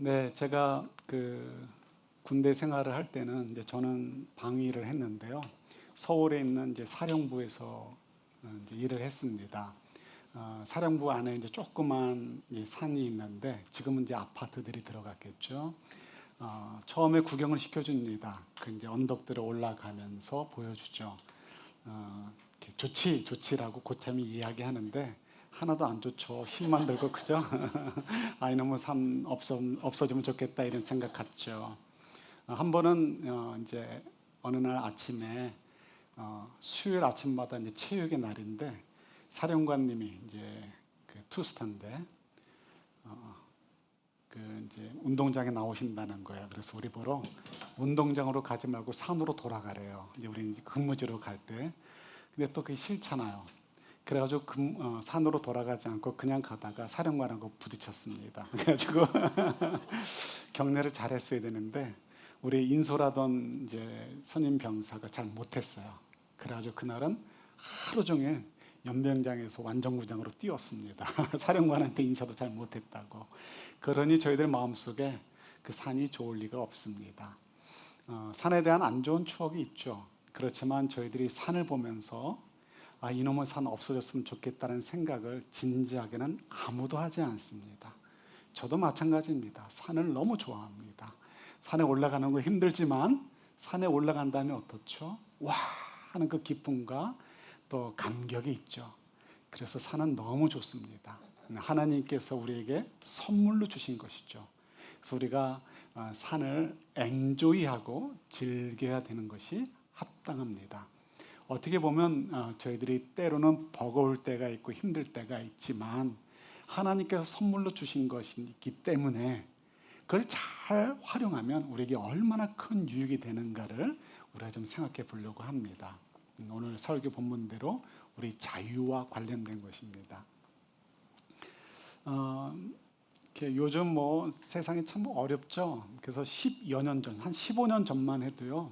네, 제가 군대 생활을 할 때는 이제 저는 방위를 했는데요. 서울에 있는 이제 사령부에서 이제 일을 했습니다. 사령부 안에 이제 조그만 이 산이 있는데 지금은 이제 아파트들이 들어갔겠죠. 처음에 구경을 시켜줍니다. 그 이제 언덕들을 올라가면서 보여주죠. 이렇게 좋지, 좋지라고 고참이 이야기하는데 하나도 안 좋죠. 힘만 들고 그죠? 아, 이놈의 산 없어지면 좋겠다 이런 생각 같죠. 한 번은 이제 어느 날 아침에 수요일 아침마다 이제 체육의 날인데 사령관님이 이제 그 투스타인데 그 이제 운동장에 나오신다는 거예요. 그래서 우리 보러 운동장으로 가지 말고 산으로 돌아가래요. 이제 우리 이제 근무지로 갈 때. 근데 또 그게 싫잖아요. 그래가지고 산으로 돌아가지 않고 그냥 가다가 사령관하고 부딪혔습니다. 그래가지고 경례를 잘했어야 되는데 우리 인솔하던 이제 선임 병사가 잘 못했어요. 그래가지고 그날은 하루 종일 연병장에서 완전구장으로 뛰었습니다. 사령관한테 인사도 잘 못했다고. 그러니 저희들 마음속에 그 산이 좋을 리가 없습니다. 산에 대한 안 좋은 추억이 있죠. 그렇지만 저희들이 산을 보면서 이놈의 산 없어졌으면 좋겠다는 생각을 진지하게는 아무도 하지 않습니다. 저도 마찬가지입니다. 산을 너무 좋아합니다. 산에 올라가는 거 힘들지만 산에 올라간 다음에 어떻죠? 와 하는 그 기쁨과 또 감격이 있죠. 그래서 산은 너무 좋습니다. 하나님께서 우리에게 선물로 주신 것이죠. 그래서 우리가 산을 엔조이하고 즐겨야 되는 것이 합당합니다. 어떻게 보면 저희들이 때로는 버거울 때가 있고 힘들 때가 있지만 하나님께서 선물로 주신 것이 있기 때문에 그걸 잘 활용하면 우리에게 얼마나 큰 유익이 되는가를 우리가 좀 생각해 보려고 합니다. 오늘 설교 본문대로 우리 자유와 관련된 것입니다. 요즘 뭐 세상이 참 어렵죠. 그래서 10여 년 전, 한 15년 전만 해도요.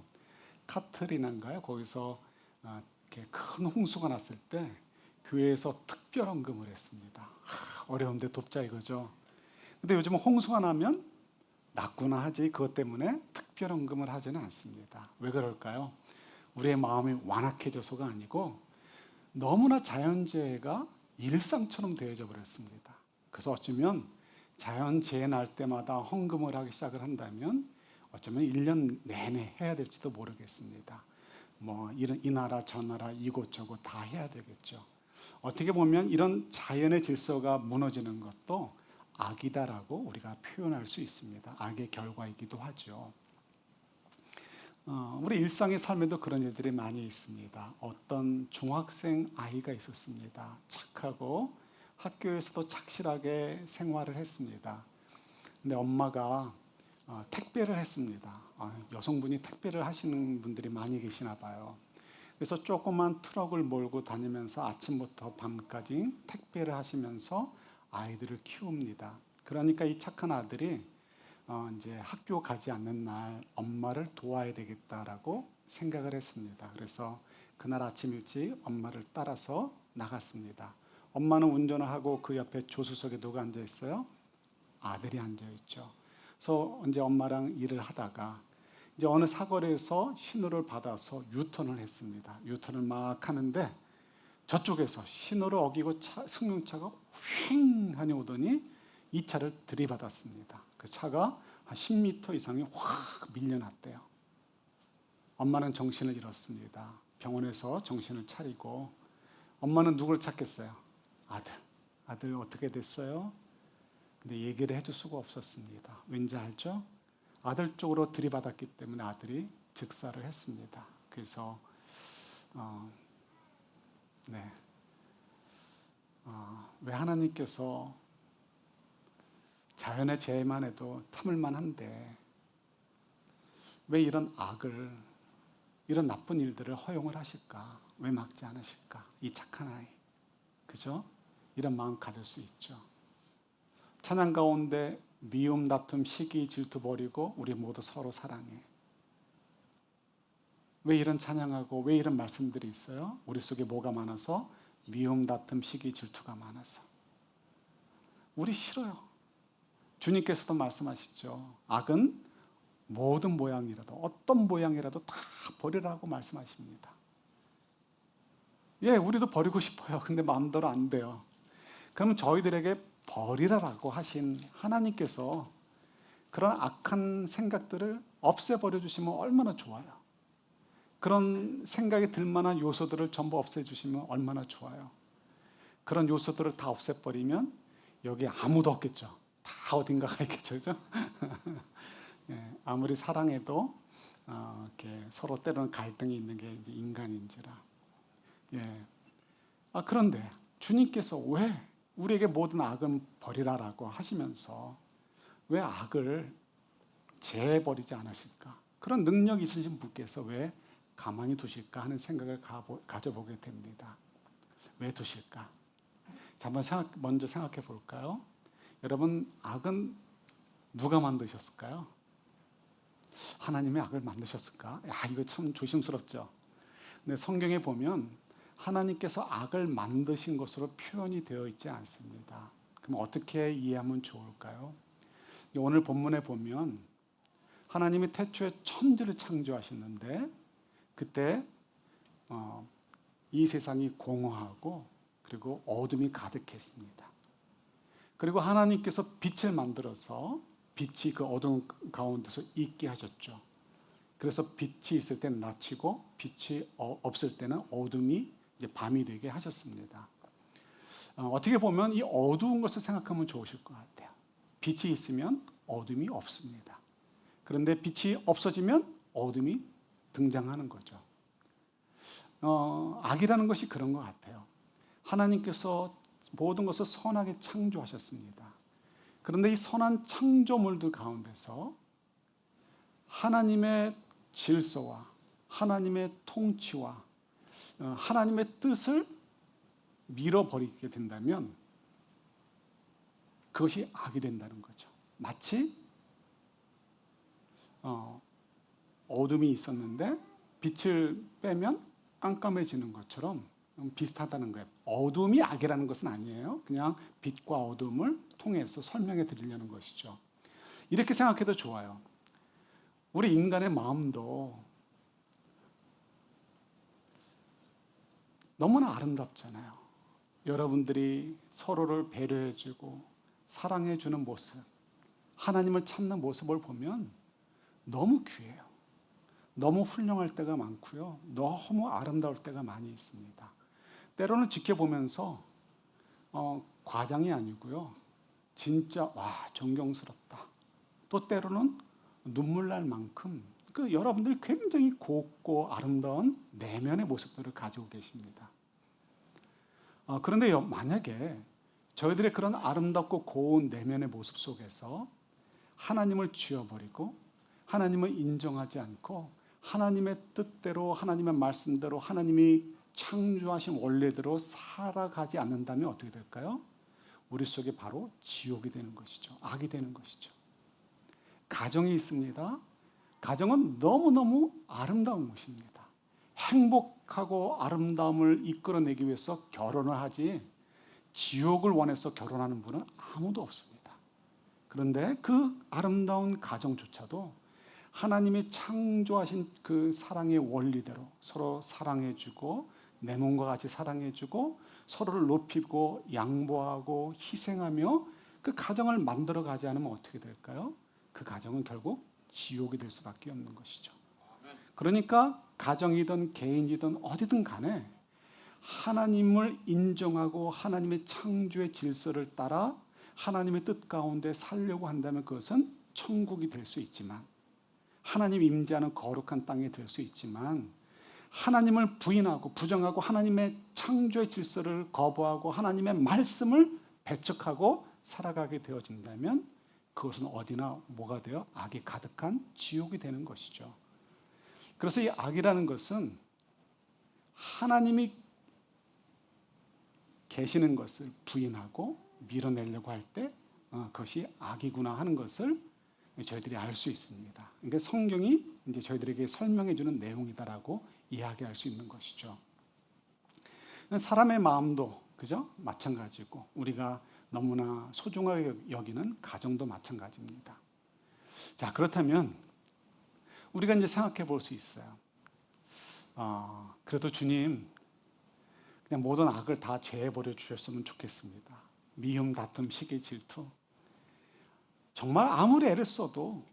카트리나인가요? 거기서 이렇게 큰 홍수가 났을 때 교회에서 특별 헌금을 했습니다. 어려운데 돕자 이거죠. 근데 요즘은 홍수가 나면 났구나 하지 그것 때문에 특별 헌금을 하지는 않습니다. 왜 그럴까요? 우리의 마음이 완악해져서가 아니고 너무나 자연재해가 일상처럼 되어져 버렸습니다. 그래서 어쩌면 자연재해 날 때마다 헌금을 하기 시작을 한다면 어쩌면 1년 내내 해야 될지도 모르겠습니다. 뭐 이 나라 저 나라 이곳저곳 다 해야 되겠죠. 어떻게 보면 이런 자연의 질서가 무너지는 것도 악이다라고 우리가 표현할 수 있습니다. 악의 결과이기도 하죠. 우리 일상의 삶에도 그런 일들이 많이 있습니다. 어떤 중학생 아이가 있었습니다. 착하고 학교에서도 착실하게 생활을 했습니다. 근데 엄마가 택배를 했습니다. 여성분이 택배를 하시는 분들이 많이 계시나 봐요. 그래서 조그만 트럭을 몰고 다니면서 아침부터 밤까지 택배를 하시면서 아이들을 키웁니다. 그러니까 이 착한 아들이 이제 학교 가지 않는 날 엄마를 도와야 되겠다라고 생각을 했습니다. 그래서 그날 아침 일찍 엄마를 따라서 나갔습니다. 엄마는 운전을 하고 그 옆에 조수석에 누가 앉아 있어요? 아들이 앉아 있죠. 그래서 이제 엄마랑 일을 하다가 이제 어느 사거리에서 신호를 받아서 유턴을 했습니다. 유턴을 막 하는데 저쪽에서 신호를 어기고 승용차가 휑 하니 오더니 이 차를 들이받았습니다. 그 차가 한 10m 이상이 확 밀려났대요. 엄마는 정신을 잃었습니다. 병원에서 정신을 차리고 엄마는 누굴 찾겠어요? 아들. 아들 어떻게 됐어요? 근데 얘기를 해줄 수가 없었습니다. 왠지 알죠? 아들 쪽으로 들이받았기 때문에 아들이 즉사를 했습니다. 그래서 왜 하나님께서 자연의 재해만 해도 참을만 한데 왜 이런 악을, 이런 나쁜 일들을 허용을 하실까? 왜 막지 않으실까? 이 착한 아이. 그죠? 이런 마음 가질 수 있죠. 찬양 가운데 미움, 다툼, 시기, 질투 버리고 우리 모두 서로 사랑해. 왜 이런 찬양하고 왜 이런 말씀들이 있어요? 우리 속에 뭐가 많아서? 미움, 다툼, 시기, 질투가 많아서. 우리 싫어요. 주님께서도 말씀하시죠. 악은 모든 모양이라도 어떤 모양이라도 다 버리라고 말씀하십니다. 예, 우리도 버리고 싶어요. 근데 마음대로 안 돼요. 그럼 저희들에게 버리라라고 하신 하나님께서 그런 악한 생각들을 없애버려 주시면 얼마나 좋아요. 그런 생각이 들 만한 요소들을 전부 없애주시면 얼마나 좋아요. 그런 요소들을 다 없애버리면 여기 아무도 없겠죠. 다 어딘가가 있겠죠. 그죠? 예, 아무리 사랑해도 이렇게 서로 때로는 갈등이 있는 게 이제 인간인지라. 예. 그런데 주님께서 왜 우리에게 모든 악은 버리라라고 하시면서 왜 악을 제버리지 않으실까? 그런 능력 있으신 분께서 왜 가만히 두실까 하는 생각을 가져보게 됩니다. 왜 두실까? 자, 한번 먼저 생각해 볼까요? 여러분, 악은 누가 만드셨을까요? 하나님의 악을 만드셨을까? 이거 참 조심스럽죠. 근데 성경에 보면 하나님께서 악을 만드신 것으로 표현이 되어 있지 않습니다. 그럼 어떻게 이해하면 좋을까요? 오늘 본문에 보면 하나님이 태초에 천지를 창조하셨는데 그때 이 세상이 공허하고 그리고 어둠이 가득했습니다. 그리고 하나님께서 빛을 만들어서 빛이 그 어둠 가운데서 있게 하셨죠. 그래서 빛이 있을 때는 낮이고 빛이 없을 때는 어둠이 이제 밤이 되게 하셨습니다. 어떻게 보면 이 어두운 것을 생각하면 좋으실 것 같아요. 빛이 있으면 어둠이 없습니다. 그런데 빛이 없어지면 어둠이 등장하는 거죠. 악이라는 것이 그런 것 같아요. 하나님께서 모든 것을 선하게 창조하셨습니다. 그런데 이 선한 창조물들 가운데서 하나님의 질서와 하나님의 통치와 하나님의 뜻을 밀어버리게 된다면 그것이 악이 된다는 거죠. 마치 어둠이 있었는데 빛을 빼면 깜깜해지는 것처럼 비슷하다는 거예요. 어둠이 악이라는 것은 아니에요. 그냥 빛과 어둠을 통해서 설명해 드리려는 것이죠. 이렇게 생각해도 좋아요. 우리 인간의 마음도 너무나 아름답잖아요. 여러분들이 서로를 배려해주고 사랑해주는 모습, 하나님을 찾는 모습을 보면 너무 귀해요. 너무 훌륭할 때가 많고요. 너무 아름다울 때가 많이 있습니다. 때로는 지켜보면서 과장이 아니고요. 진짜 존경스럽다. 또 때로는 눈물 날 만큼 여러분들이 굉장히 곱고 아름다운 내면의 모습들을 가지고 계십니다. 그런데 만약에 저희들의 그런 아름답고 고운 내면의 모습 속에서 하나님을 지워버리고 하나님을 인정하지 않고 하나님의 뜻대로 하나님의 말씀대로 하나님이 창조하신 원래대로 살아가지 않는다면 어떻게 될까요? 우리 속에 바로 지옥이 되는 것이죠. 악이 되는 것이죠. 가정이 있습니다. 가정은 너무너무 아름다운 것입니다. 행복하고 아름다움을 이끌어내기 위해서 결혼을 하지 지옥을 원해서 결혼하는 분은 아무도 없습니다. 그런데 그 아름다운 가정조차도 하나님이 창조하신 그 사랑의 원리대로 서로 사랑해주고 내 몸과 같이 사랑해주고 서로를 높이고 양보하고 희생하며 그 가정을 만들어가지 않으면 어떻게 될까요? 그 가정은 결국 지옥이 될 수밖에 없는 것이죠. 그러니까 가정이든 개인이든 어디든 간에 하나님을 인정하고 하나님의 창조의 질서를 따라 하나님의 뜻 가운데 살려고 한다면 그것은 천국이 될 수 있지만 하나님 임재하는 거룩한 땅이 될 수 있지만 하나님을 부인하고 부정하고 하나님의 창조의 질서를 거부하고 하나님의 말씀을 배척하고 살아가게 되어진다면 그것은 어디나 뭐가 되어 악이 가득한 지옥이 되는 것이죠. 그래서 이 악이라는 것은 하나님이 계시는 것을 부인하고 밀어내려고 할 때 그것이 악이구나 하는 것을 저희들이 알 수 있습니다. 그러니까 성경이 이제 저희들에게 설명해 주는 내용이다라고 이야기할 수 있는 것이죠. 사람의 마음도 그죠? 마찬가지고 우리가 너무나 소중하게 여기는 가정도 마찬가지입니다. 자, 그렇다면 우리가 이제 생각해 볼 수 있어요. 그래도 주님, 그냥 모든 악을 다 제해버려 주셨으면 좋겠습니다. 미움, 다툼, 시기, 질투. 정말 아무리 애를 써도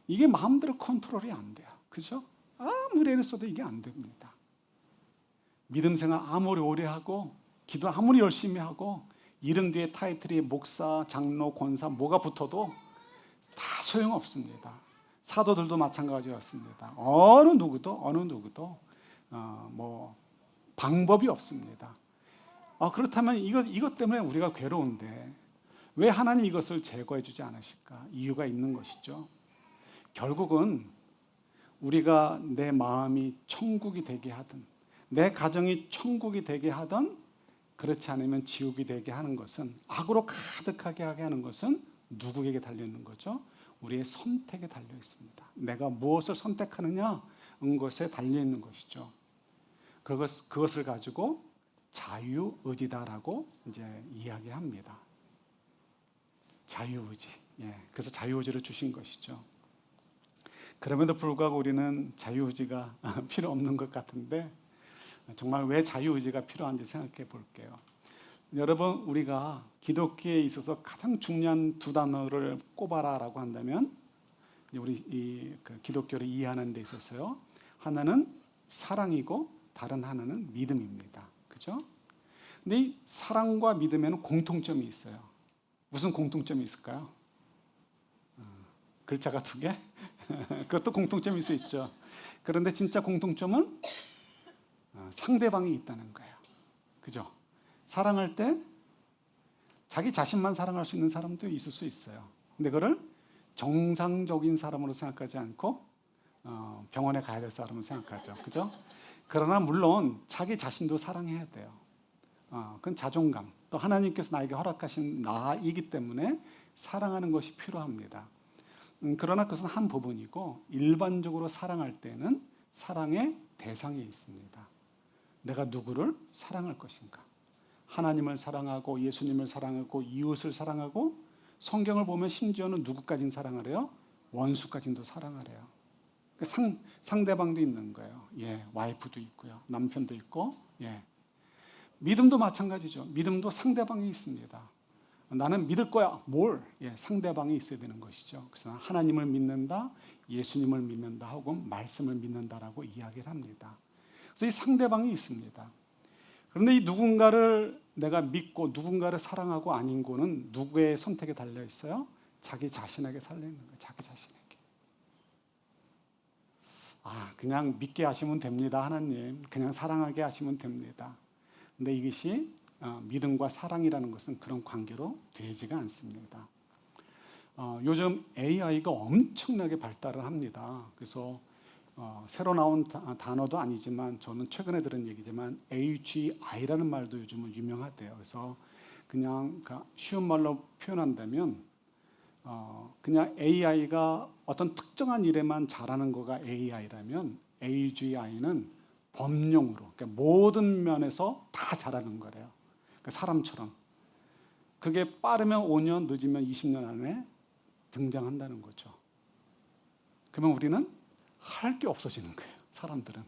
이게 마음대로 컨트롤이 안 돼요. 그죠? 아무리 애를 써도 이게 안 됩니다. 믿음 생활 아무리 오래 하고 기도 아무리 열심히 하고 이름 뒤에 타이틀이 목사, 장로, 권사 뭐가 붙어도 다 소용없습니다. 사도들도 마찬가지였습니다. 어느 누구도 뭐 방법이 없습니다. 그렇다면 이것 때문에 우리가 괴로운데 왜 하나님 이것을 제거해 주지 않으실까? 이유가 있는 것이죠. 결국은 우리가 내 마음이 천국이 되게 하든 내 가정이 천국이 되게 하든 그렇지 않으면 지옥이 되게 하는 것은 악으로 가득하게 하게 하는 것은 누구에게 달려 있는 거죠? 우리의 선택에 달려 있습니다. 내가 무엇을 선택하느냐 은 것에 달려 있는 것이죠. 그것을 가지고 자유의지다라고 이제 이야기합니다. 자유의지. 그래서 자유의지를 주신 것이죠. 그럼에도 불구하고 우리는 자유의지가 필요 없는 것 같은데 정말 왜 자유의지가 필요한지 생각해 볼게요. 여러분, 우리가 기독교에 있어서 가장 중요한 두 단어를 꼽아라라고 한다면 우리 기독교를 이해하는 데 있어서요. 하나는 사랑이고 다른 하나는 믿음입니다. 그죠? 근데 이 사랑과 믿음에는 공통점이 있어요. 무슨 공통점이 있을까요? 글자가 두 개? 그것도 공통점일 수 있죠. 그런데 진짜 공통점은 상대방이 있다는 거예요. 그죠? 사랑할 때 자기 자신만 사랑할 수 있는 사람도 있을 수 있어요. 근데 그걸 정상적인 사람으로 생각하지 않고 병원에 가야 될 사람으로 생각하죠. 그죠? 그러나 물론 자기 자신도 사랑해야 돼요. 그건 자존감. 또 하나님께서 나에게 허락하신 나이기 때문에 사랑하는 것이 필요합니다. 그러나 그것은 한 부분이고 일반적으로 사랑할 때는 사랑의 대상이 있습니다. 내가 누구를 사랑할 것인가? 하나님을 사랑하고 예수님을 사랑하고 이웃을 사랑하고 성경을 보면 심지어는 누구까지는 사랑하래요? 원수까지도 사랑하래요. 상대방도 있는 거예요. 와이프도 있고요. 남편도 있고. 믿음도 마찬가지죠. 믿음도 상대방이 있습니다. 나는 믿을 거야. 뭘? 상대방이 있어야 되는 것이죠. 그래서 하나님을 믿는다, 예수님을 믿는다 하고 말씀을 믿는다라고 이야기를 합니다. 그래서 이 상대방이 있습니다. 그런데 이 누군가를 내가 믿고 누군가를 사랑하고 아닌고는 누구의 선택에 달려 있어요? 자기 자신에게 달려 있는 거예요. 자기 자신에게. 그냥 믿게 하시면 됩니다, 하나님. 그냥 사랑하게 하시면 됩니다. 근데 이것이 믿음과 사랑이라는 것은 그런 관계로 되지가 않습니다. 요즘 AI가 엄청나게 발달을 합니다. 그래서 새로 나온 단어도 아니지만 저는 최근에 들은 얘기지만 AGI라는 말도 요즘은 유명하대요. 그래서 그냥 쉬운 말로 표현한다면 그냥 AI가 어떤 특정한 일에만 잘하는 거가 AI라면 AGI는 범용으로 그러니까 모든 면에서 다 잘하는 거래요. 그러니까 사람처럼. 그게 빠르면 5년, 늦으면 20년 안에 등장한다는 거죠. 그러면 우리는 할 게 없어지는 거예요. 사람들은.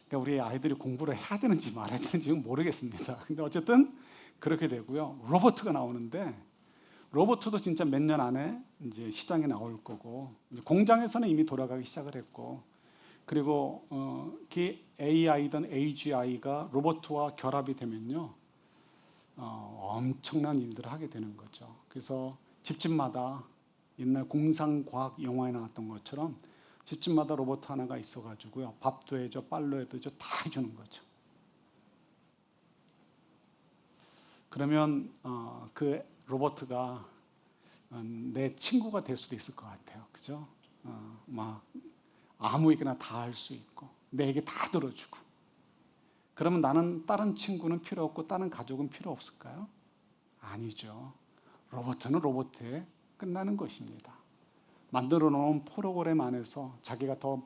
그러니까 우리 아이들이 공부를 해야 되는지 말아야 되는지 모르겠습니다. 근데 어쨌든 그렇게 되고요. 로봇가 나오는데 로봇도 진짜 몇 년 안에 이제 시장에 나올 거고 이제 공장에서는 이미 돌아가기 시작을 했고 그리고 그 AI든 AGI가 로봇과 결합이 되면요. 엄청난 일들을 하게 되는 거죠. 그래서 집집마다 옛날 공상과학 영화에 나왔던 것처럼 집집마다 로봇 하나가 있어가지고요. 밥도 해줘, 빨로 해줘, 다 해주는 거죠. 그러면 그 로봇가 내 친구가 될 수도 있을 것 같아요. 그죠? 막 아무에게나 다 할 수 있고 내 얘기 다 들어주고 그러면 나는 다른 친구는 필요 없고 다른 가족은 필요 없을까요? 아니죠. 로봇은 로봇에 끝나는 것입니다. 만들어 놓은 프로그램 안에서 자기가 더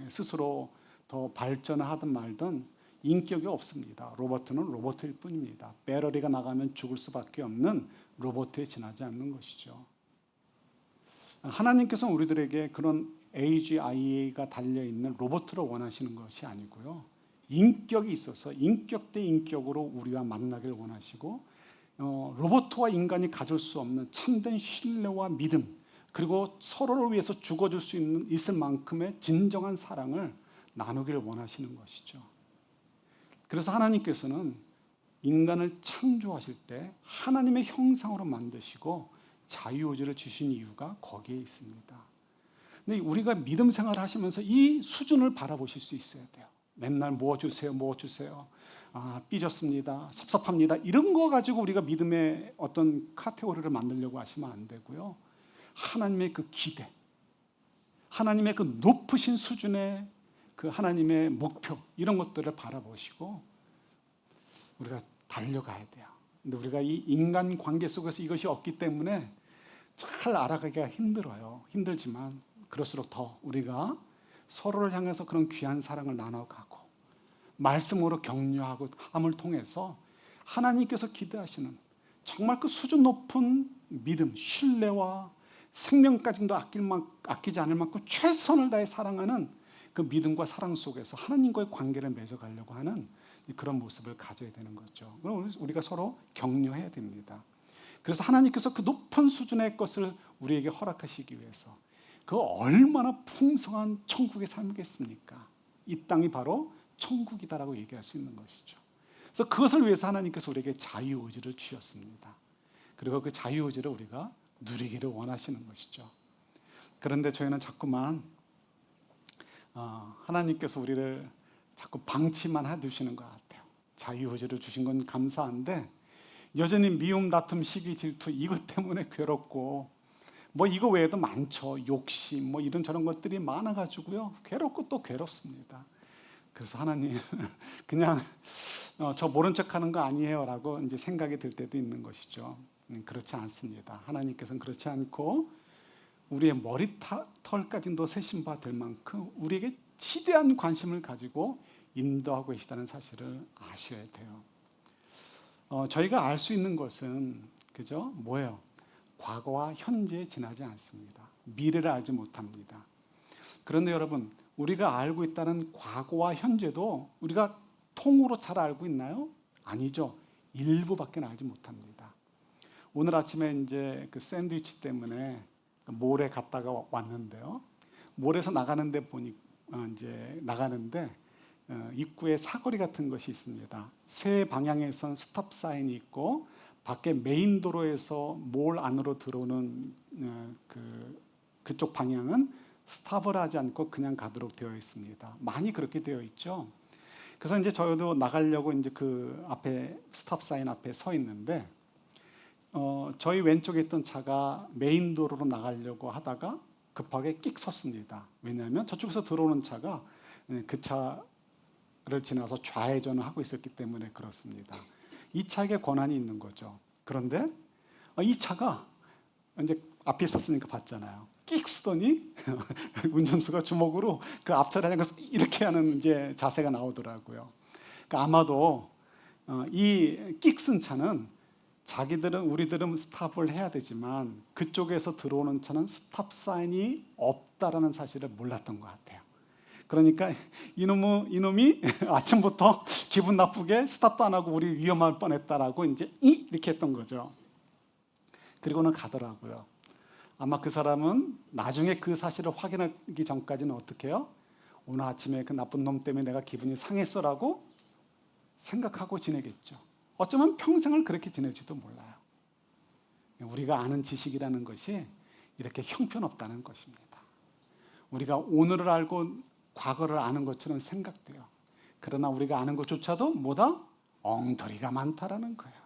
스스로 더 발전을 하든 말든 인격이 없습니다. 로봇은 로봇일 뿐입니다. 배터리가 나가면 죽을 수밖에 없는 로봇에 지나지 않는 것이죠. 하나님께서는 우리들에게 그런 AGI가 달려있는 로봇을 원하시는 것이 아니고요. 인격이 있어서 인격 대 인격으로 우리와 만나길 원하시고 로봇과 인간이 가질 수 없는 참된 신뢰와 믿음 그리고 서로를 위해서 죽어줄 수 있을 만큼의 진정한 사랑을 나누기를 원하시는 것이죠. 그래서 하나님께서는 인간을 창조하실 때 하나님의 형상으로 만드시고 자유의지를 주신 이유가 거기에 있습니다. 근데 우리가 믿음 생활을 하시면서 이 수준을 바라보실 수 있어야 돼요. 맨날 뭐 주세요, 뭐 주세요. 삐졌습니다, 섭섭합니다. 이런 거 가지고 우리가 믿음의 어떤 카테고리를 만들려고 하시면 안 되고요. 하나님의 그 기대, 하나님의 그 높으신 수준의 그 하나님의 목표 이런 것들을 바라보시고 우리가 달려가야 돼요. 근데 우리가 이 인간 관계 속에서 이것이 없기 때문에 잘 알아가기가 힘들어요. 힘들지만 그럴수록 더 우리가 서로를 향해서 그런 귀한 사랑을 나눠가고 말씀으로 격려하고 함을 통해서 하나님께서 기대하시는 정말 그 수준 높은 믿음, 신뢰와 생명까지도 아끼지 않을 만큼 최선을 다해 사랑하는 그 믿음과 사랑 속에서 하나님과의 관계를 맺어가려고 하는 그런 모습을 가져야 되는 거죠. 그럼 우리가 서로 격려해야 됩니다. 그래서 하나님께서 그 높은 수준의 것을 우리에게 허락하시기 위해서 그 얼마나 풍성한 천국의 삶이겠습니까? 이 땅이 바로 천국이다라고 얘기할 수 있는 것이죠. 그래서 그것을 위해서 하나님께서 우리에게 자유의지를 주셨습니다. 그리고 그 자유의지를 우리가 누리기를 원하시는 것이죠. 그런데 저희는 자꾸만 하나님께서 우리를 자꾸 방치만 해두시는 것 같아요. 자유의지를 주신 건 감사한데 여전히 미움, 다툼, 시기, 질투 이것 때문에 괴롭고 뭐 이거 외에도 많죠. 욕심 뭐 이런 저런 것들이 많아가지고요. 괴롭고 또 괴롭습니다. 그래서 하나님 그냥 저 모른 척하는 거 아니에요라고 이제 생각이 들 때도 있는 것이죠. 그렇지 않습니다. 하나님께서는 그렇지 않고 우리의 머리털까지도 세신 바 될 만큼 우리에게 지대한 관심을 가지고 인도하고 계시다는 사실을 아셔야 돼요. 저희가 알 수 있는 것은 그죠? 뭐예요? 과거와 현재에 지나지 않습니다. 미래를 알지 못합니다. 그런데 여러분, 우리가 알고 있다는 과거와 현재도 우리가 통으로 잘 알고 있나요? 아니죠. 일부밖에 알지 못합니다. 오늘 아침에 이제 그 샌드위치 때문에 몰에 갔다가 왔는데요. 몰에서 나가는데 보니 이제 나가는데 입구에 사거리 같은 것이 있습니다. 세 방향에선 스톱 사인이 있고 밖에 메인 도로에서 몰 안으로 들어오는 그쪽 방향은 스탑을 하지 않고 그냥 가도록 되어 있습니다. 많이 그렇게 되어 있죠. 그래서 이제 저도 나가려고 이제 그 앞에 스탑 사인 앞에 서 있는데 저희 왼쪽에 있던 차가 메인 도로로 나가려고 하다가 급하게 끽 섰습니다. 왜냐하면 저쪽에서 들어오는 차가 그 차를 지나서 좌회전을 하고 있었기 때문에 그렇습니다. 이 차에게 권한이 있는 거죠. 그런데 이 차가 이제 앞에 있었으니까 봤잖아요. 끽 쓰더니 운전수가 주먹으로 그 앞차를 향해서 이렇게 하는 이제 자세가 나오더라고요. 그러니까 아마도 이 끽 쓴 차는 우리들은 스탑을 해야 되지만 그쪽에서 들어오는 차는 스탑 사인이 없다라는 사실을 몰랐던 것 같아요. 그러니까 이놈이 아침부터 기분 나쁘게 스탑도 안 하고 우리 위험할 뻔했다라고 이제 이렇게 했던 거죠. 그리고는 가더라고요. 아마 그 사람은 나중에 그 사실을 확인하기 전까지는 어떻게 해요? 오늘 아침에 그 나쁜 놈 때문에 내가 기분이 상했어라고 생각하고 지내겠죠. 어쩌면 평생을 그렇게 지낼지도 몰라요. 우리가 아는 지식이라는 것이 이렇게 형편없다는 것입니다. 우리가 오늘을 알고 과거를 아는 것처럼 생각돼요. 그러나 우리가 아는 것조차도 뭐다? 엉터리가 많다라는 거예요.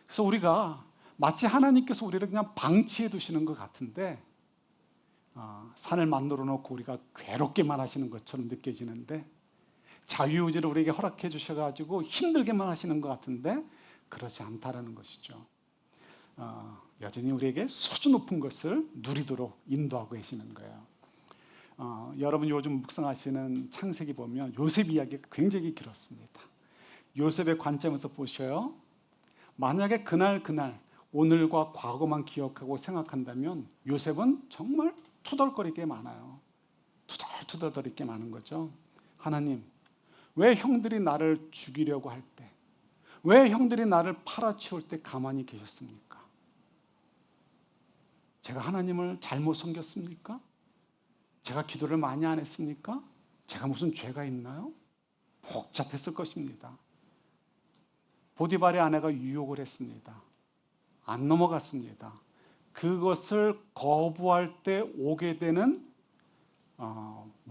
그래서 우리가 마치 하나님께서 우리를 그냥 방치해 두시는 것 같은데 산을 만들어 놓고 우리가 괴롭게만 하시는 것처럼 느껴지는데 자유의지를 우리에게 허락해 주셔가지고 힘들게만 하시는 것 같은데 그렇지 않다라는 것이죠. 여전히 우리에게 수준 높은 것을 누리도록 인도하고 계시는 거예요. 여러분 요즘 묵상하시는 창세기 보면 요셉 이야기가 굉장히 길었습니다. 요셉의 관점에서 보셔요. 만약에 그날 오늘과 과거만 기억하고 생각한다면 요셉은 정말 투덜거릴 게 많아요. 투덜거릴 게 많은 거죠. 하나님, 왜 형들이 나를 죽이려고 할 때, 왜 형들이 나를 팔아치울 때 가만히 계셨습니까? 제가 하나님을 잘못 섬겼습니까? 제가 기도를 많이 안 했습니까? 제가 무슨 죄가 있나요? 복잡했을 것입니다. 보디발의 아내가 유혹을 했습니다. 안 넘어갔습니다. 그것을 거부할 때 오게 되는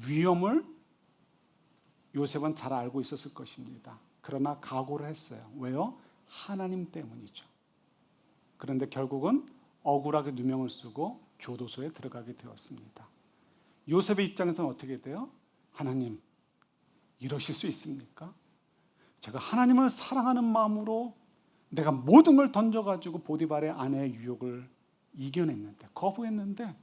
위험을 요셉은 잘 알고 있었을 것입니다. 그러나 각오를 했어요. 왜요? 하나님 때문이죠. 그런데 결국은 억울하게 누명을 쓰고 교도소에 들어가게 되었습니다. 요셉의 입장에서는 어떻게 돼요? 하나님, 이러실 수 있습니까? 제가 하나님을 사랑하는 마음으로 내가 모든 걸 던져가지고 보디발의 아내의 유혹을 이겨냈는데, 거부했는데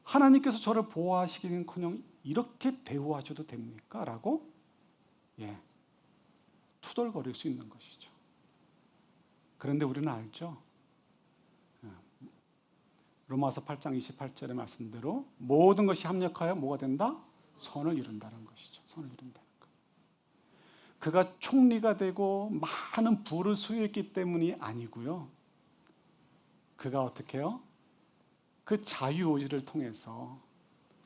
하나님께서 저를 보호하시기는커녕 이렇게 대우하셔도 됩니까? 라고 투덜거릴 수 있는 것이죠. 그런데 우리는 알죠. 로마서 8장 28절의 말씀대로 모든 것이 합력하여 뭐가 된다? 선을 이룬다는 것이죠. 선을 이룬다는 것. 그가 총리가 되고 많은 부를 소유했기 때문이 아니고요. 그가 어떻게 해요? 그 자유의지를 통해서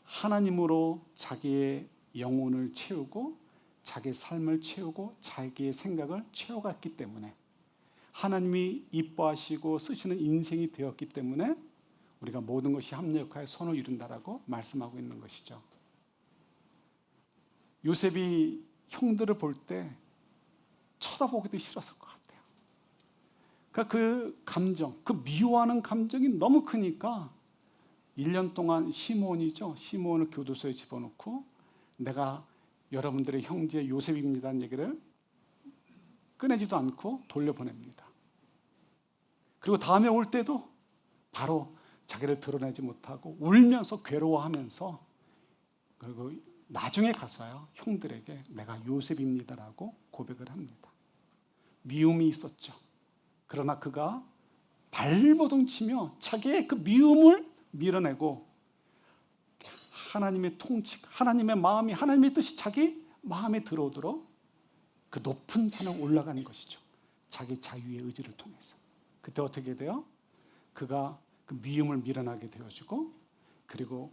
하나님으로 자기의 영혼을 채우고 자기의 삶을 채우고 자기의 생각을 채워갔기 때문에 하나님이 이뻐하시고 쓰시는 인생이 되었기 때문에 우리가 모든 것이 합력하여 선을 이룬다라고 말씀하고 있는 것이죠. 요셉이 형들을 볼 때 쳐다보기도 싫었을 것 같아요. 그러니까 그 감정, 그 미워하는 감정이 너무 크니까 1년 동안 시므온을 교도소에 집어넣고 내가 여러분들의 형제 요셉입니다는 얘기를 꺼내지도 않고 돌려보냅니다. 그리고 다음에 올 때도 바로 자기를 드러내지 못하고 울면서 괴로워하면서, 그리고 나중에 가서야 형들에게 내가 요셉입니다라고 고백을 합니다. 미움이 있었죠. 그러나 그가 발버둥 치며 자기의 그 미움을 밀어내고 하나님의 통치, 하나님의 마음이, 하나님의 뜻이 자기 마음에 들어오도록 그 높은 산을 올라가는 것이죠. 자기 자유의 의지를 통해서. 그때 어떻게 돼요? 그가 그 미움을 밀어나게 되어지고, 그리고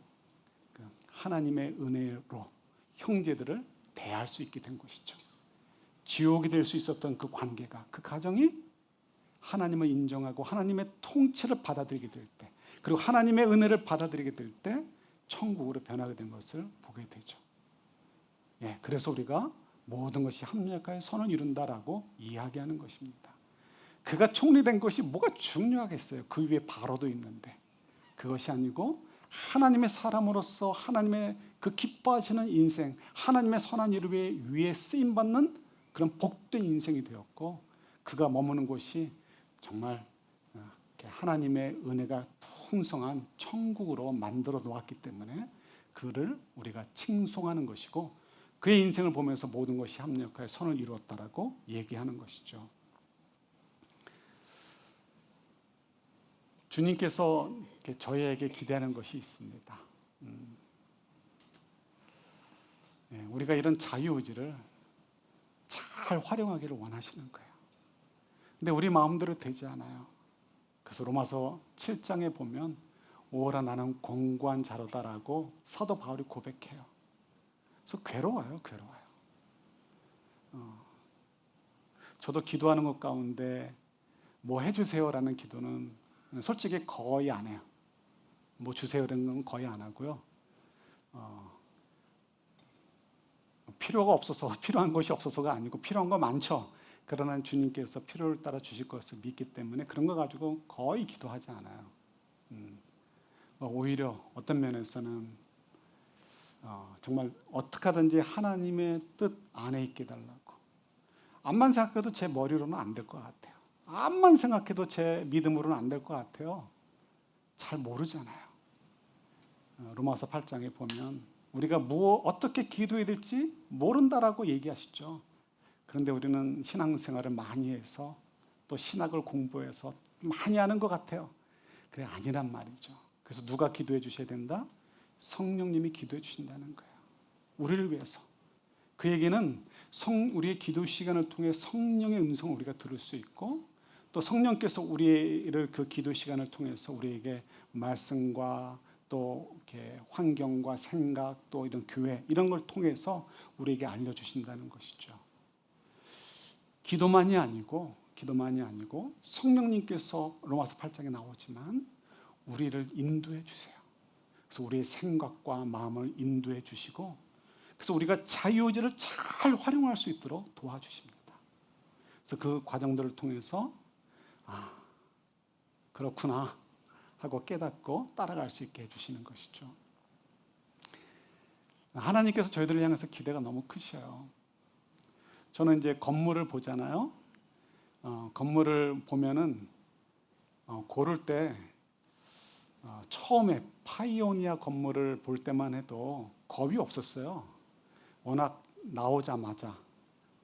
그 하나님의 은혜로 형제들을 대할 수 있게 된 것이죠. 지옥이 될 수 있었던 그 관계가, 그 가정이 하나님을 인정하고 하나님의 통치를 받아들이게 될 때, 그리고 하나님의 은혜를 받아들이게 될 때 천국으로 변하게 된 것을 보게 되죠. 그래서 우리가 모든 것이 합력하여 선을 이룬다라고 이야기하는 것입니다. 그가 총리된 것이 뭐가 중요하겠어요? 그 위에 바로도 있는데. 그것이 아니고 하나님의 사람으로서 하나님의 그 기뻐하시는 인생, 하나님의 선한 일 위에 쓰임받는 그런 복된 인생이 되었고, 그가 머무는 곳이 정말 하나님의 은혜가 풍성한 천국으로 만들어 놓았기 때문에 그를 우리가 칭송하는 것이고, 그의 인생을 보면서 모든 것이 합력하여 선을 이루었다라고 얘기하는 것이죠. 주님께서 저희에게 기대하는 것이 있습니다. 우리가 이런 자유의지를 잘 활용하기를 원하시는 거예요. 근데 우리 마음대로 되지 않아요. 그래서 로마서 7장에 보면 오라 나는 공고한 자로다라고 사도 바울이 고백해요. 그래서 괴로워요. 저도 기도하는 것 가운데 뭐 해주세요라는 기도는 솔직히 거의 안 해요. 뭐 주세요라는 건 거의 안 하고요. 필요가 없어서, 필요한 것이 없어서가 아니고 필요한 거 많죠. 그러나 주님께서 필요를 따라 주실 것을 믿기 때문에 그런 거 가지고 거의 기도하지 않아요. 오히려 어떤 면에서는 정말 어떻게 하든지 하나님의 뜻 안에 있게 달라고. 암만 생각해도 제 머리로는 안 될 것 같아요. 암만 생각해도 제 믿음으로는 안 될 것 같아요. 잘 모르잖아요. 로마서 8장에 보면 우리가 어떻게 기도해야 될지 모른다라고 얘기하시죠. 그런데 우리는 신앙생활을 많이 해서 또 신학을 공부해서 많이 아는 것 같아요. 그래, 아니란 말이죠. 그래서 누가 기도해 주셔야 된다? 성령님이 기도해 주신다는 거예요. 우리를 위해서. 그 얘기는 우리의 기도 시간을 통해 성령의 음성을 우리가 들을 수 있고, 또 성령께서 우리를 그 기도 시간을 통해서 우리에게 말씀과 또 이렇게 환경과 생각, 또 이런 교회 이런 걸 통해서 우리에게 알려주신다는 것이죠. 기도만이 아니고 성령님께서 로마서 8장에 나오지만 우리를 인도해 주세요. 그래서 우리의 생각과 마음을 인도해 주시고, 그래서 우리가 자유의지를 잘 활용할 수 있도록 도와주십니다. 그래서 그 과정들을 통해서 그렇구나 하고 깨닫고 따라갈 수 있게 해주시는 것이죠. 하나님께서 저희들을 향해서 기대가 너무 크셔요. 저는 이제 건물을 보잖아요. 건물을 보면은 고를 때 처음에 파이오니아 건물을 볼 때만 해도 겁이 없었어요. 워낙 나오자마자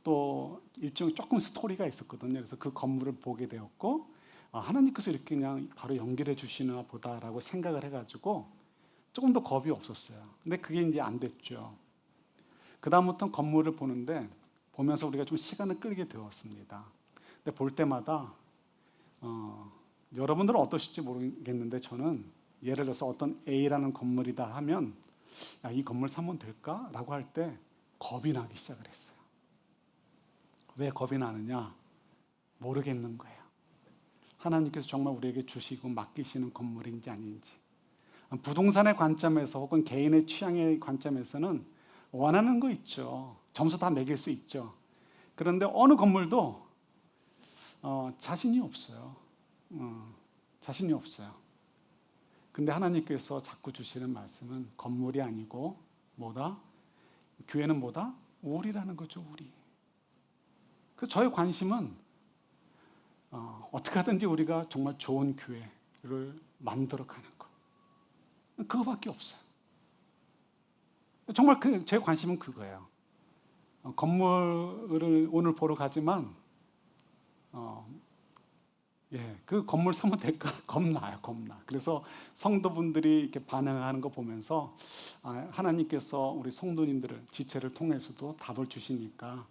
또 일종의 조금 스토리가 있었거든요. 그래서 그 건물을 보게 되었고, 하나님께서 이렇게 그냥 바로 연결해 주시나 보다라고 생각을 해가지고 조금 더 겁이 없었어요. 근데 그게 이제 안 됐죠. 그 다음부터는 건물을 보면서 우리가 좀 시간을 끌게 되었습니다. 근데 볼 때마다 여러분들은 어떠실지 모르겠는데, 저는 예를 들어서 어떤 A라는 건물이다 하면 이 건물 사면 될까라고 할 때 겁이 나기 시작을 했어요. 왜 겁이 나느냐? 모르겠는 거예요. 하나님께서 정말 우리에게 주시고 맡기시는 건물인지 아닌지. 부동산의 관점에서 혹은 개인의 취향의 관점에서는 원하는 거 있죠. 점수 다 매길 수 있죠. 그런데 어느 건물도 자신이 없어요. 자신이 없어요. 근데 하나님께서 자꾸 주시는 말씀은 건물이 아니고 뭐다? 교회는 뭐다? 우리라는 거죠, 우리. 그래서 저의 관심은 어떻게 하든지 우리가 정말 좋은 교회를 만들어가는 것. 그거밖에 없어요. 정말 제 관심은 그거예요. 건물을 오늘 보러 가지만 그 건물 사면 될까? 겁나. 그래서 성도분들이 이렇게 반응하는 거 보면서 하나님께서 우리 성도님들을 지체를 통해서도 답을 주시니까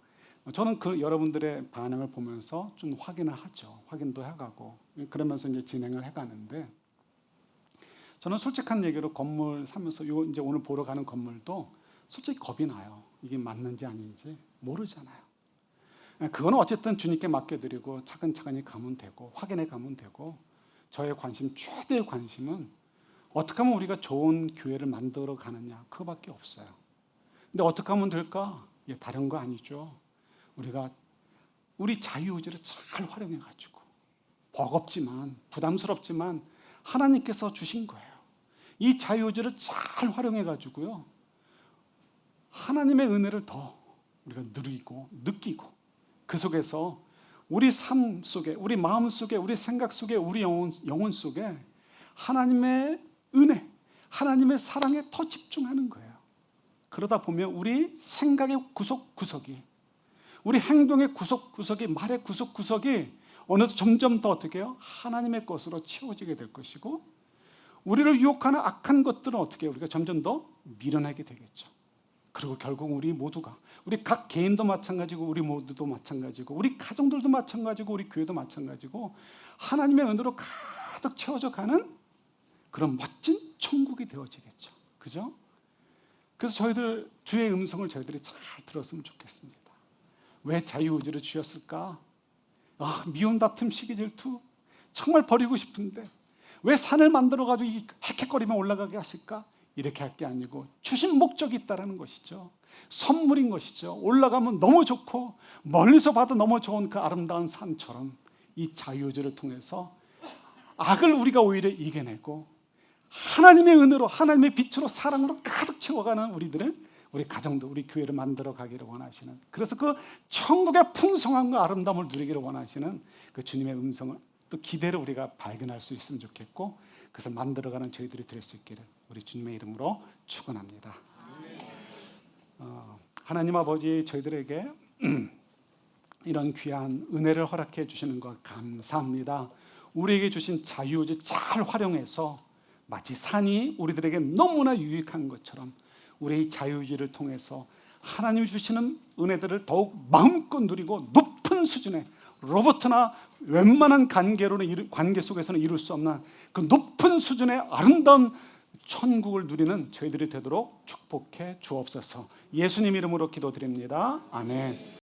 저는 그 여러분들의 반응을 보면서 좀 확인을 하죠. 확인도 해가고 그러면서 이제 진행을 해가는데, 저는 솔직한 얘기로 건물 사면서 이제 오늘 보러 가는 건물도 솔직히 겁이 나요. 이게 맞는지 아닌지 모르잖아요. 그거는 어쨌든 주님께 맡겨드리고 차근차근히 가면 되고 확인해 가면 되고, 저의 관심, 최대의 관심은 어떻게 하면 우리가 좋은 교회를 만들어 가느냐, 그거밖에 없어요. 근데 어떻게 하면 될까? 다른 거 아니죠. 우리가 우리 자유의지를 잘 활용해가지고, 버겁지만 부담스럽지만 하나님께서 주신 거예요. 이 자유의지를 잘 활용해가지고요, 하나님의 은혜를 더 우리가 누리고 느끼고, 그 속에서 우리 삶 속에, 우리 마음 속에, 우리 생각 속에, 우리 영혼 속에 하나님의 은혜, 하나님의 사랑에 더 집중하는 거예요. 그러다 보면 우리 생각의 구석구석이, 우리 행동의 구석구석이, 말의 구석구석이 어느덧 점점 더 어떻게 해요? 하나님의 것으로 채워지게 될 것이고, 우리를 유혹하는 악한 것들은 어떻게 해요? 우리가 점점 더 밀어내게 되겠죠. 그리고 결국 우리 모두가, 우리 각 개인도 마찬가지고 우리 모두도 마찬가지고 우리 가정들도 마찬가지고 우리 교회도 마찬가지고 하나님의 은혜로 가득 채워져 가는 그런 멋진 천국이 되어지겠죠. 그죠? 그래서 저희들 주의 음성을 저희들이 잘 들었으면 좋겠습니다. 왜 자유의지를 주셨을까? 미움, 다툼, 시기, 질투 정말 버리고 싶은데 왜 산을 만들어가지고 헥헥거리며 올라가게 하실까? 이렇게 할 게 아니고 주신 목적이 있다는 것이죠. 선물인 것이죠. 올라가면 너무 좋고 멀리서 봐도 너무 좋은 그 아름다운 산처럼 이 자유의지를 통해서 악을 우리가 오히려 이겨내고 하나님의 은혜로, 하나님의 빛으로, 사랑으로 가득 채워가는 우리 가정도, 우리 교회를 만들어 가기를 원하시는, 그래서 그 천국의 풍성함과 아름다움을 누리기를 원하시는 그 주님의 음성을, 또 기대를 우리가 발견할 수 있으면 좋겠고, 그래서 만들어가는 저희들이 될 수 있기를 우리 주님의 이름으로 축원합니다. 하나님 아버지 저희들에게 이런 귀한 은혜를 허락해 주시는 것 감사합니다. 우리에게 주신 자유의지 잘 활용해서 마치 산이 우리들에게 너무나 유익한 것처럼 우리의 자유의지를 통해서 하나님이 주시는 은혜들을 더욱 마음껏 누리고 높은 수준의 로봇나 웬만한 관계 속에서는 이룰 수 없는 그 높은 수준의 아름다운 천국을 누리는 저희들이 되도록 축복해 주옵소서. 예수님 이름으로 기도드립니다. 아멘.